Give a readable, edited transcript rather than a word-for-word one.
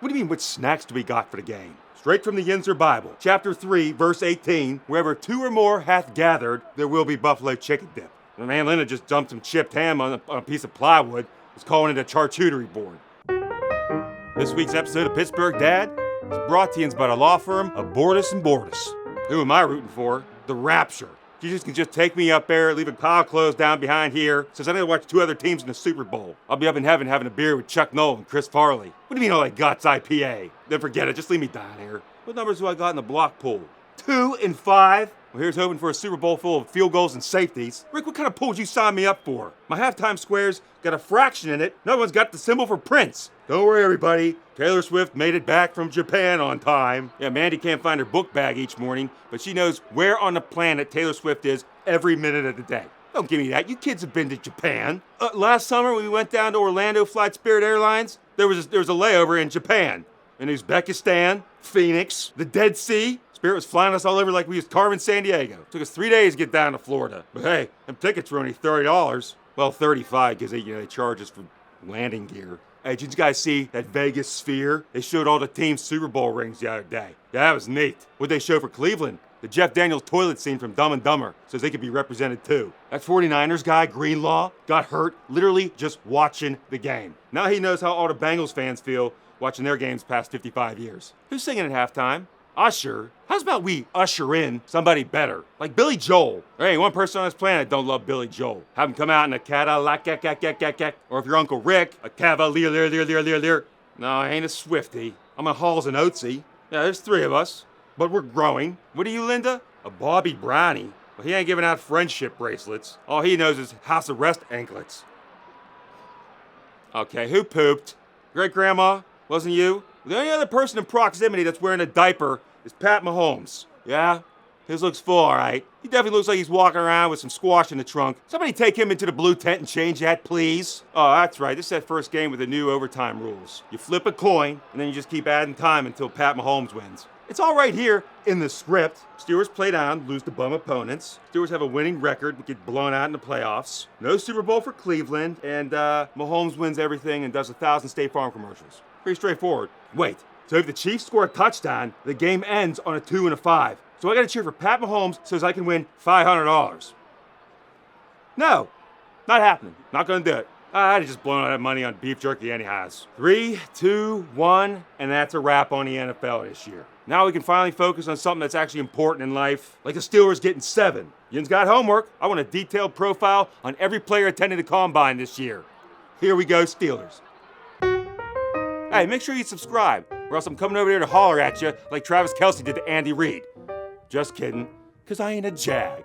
What do you mean, what snacks do we got for the game? Straight from the Yinzer Bible, chapter 3, verse 18, wherever 2 or more hath gathered, there will be buffalo chicken dip. My man Linda just dumped some chipped ham on a piece of plywood, was calling it a charcuterie board. This week's episode of Pittsburgh Dad is brought to you by the law firm of Bordis & Bordis. Who am I rooting for? The Rapture. You can just take me up there, leave a pile of clothes down behind here, since I need to watch 2 other teams in the Super Bowl. I'll be up in heaven having a beer with Chuck Noll and Chris Farley. What do you mean all that guts IPA? Then forget it, just leave me down here. What numbers do I got in the block pool? 2 and 5? Well, here's hoping for a Super Bowl full of field goals and safeties. Rick, what kind of pool did you sign me up for? My halftime square's got a fraction in it. No one's got the symbol for Prince. Don't worry, everybody. Taylor Swift made it back from Japan on time. Yeah, Mandy can't find her book bag each morning, but she knows where on the planet Taylor Swift is every minute of the day. Don't give me that. You kids have been to Japan. Last summer when we went down to Orlando Flight Spirit Airlines, there was a layover in Japan. In Uzbekistan, Phoenix, the Dead Sea. Spirit was flying us all over like we was carving San Diego. Took us 3 days to get down to Florida. But hey, them tickets were only $30. Well, $35 because they charge us for landing gear. Hey, did you guys see that Vegas Sphere? They showed all the team's Super Bowl rings the other day. Yeah, that was neat. What'd they show for Cleveland? The Jeff Daniels toilet scene from Dumb and Dumber, so they could be represented too. That 49ers guy, Greenlaw, got hurt literally just watching the game. Now he knows how all the Bengals fans feel watching their games past 55 years. Who's singing at halftime? Usher. How's about we usher in somebody better? Like Billy Joel. There ain't one person on this planet that don't love Billy Joel. Have him come out in a Cadillac, or if your Uncle Rick, a Cavalier. No, I ain't a Swiftie. I'm a Halls and Oatsy. Yeah, there's 3 of us, but we're growing. What are you, Linda? A Bobby Brownie. Well, he ain't giving out friendship bracelets. All he knows is house arrest anklets. Okay, who pooped? Great-grandma? Wasn't you? The only other person in proximity that's wearing a diaper is Pat Mahomes. Yeah? His looks full, all right. He definitely looks like he's walking around with some squash in the trunk. Somebody take him into the blue tent and change that, please. Oh, that's right. This is that first game with the new overtime rules. You flip a coin, and then you just keep adding time until Pat Mahomes wins. It's all right here in the script. Steelers play down, lose to bum opponents. Steelers have a winning record and get blown out in the playoffs. No Super Bowl for Cleveland, and Mahomes wins everything and does 1,000 State Farm commercials. Pretty straightforward. Wait, so if the Chiefs score a touchdown, the game ends on a 2 and a 5. So I gotta cheer for Pat Mahomes so I can win $500. No, not happening. Not gonna do it. I'd have just blown all that money on beef jerky anyhows. 3, 2, 1, and that's a wrap on the NFL this year. Now we can finally focus on something that's actually important in life, like the Steelers getting 7. Yin's got homework. I want a detailed profile on every player attending the Combine this year. Here we go, Steelers. Hey, make sure you subscribe, or else I'm coming over there to holler at you like Travis Kelce did to Andy Reid. Just kidding, because I ain't a jag.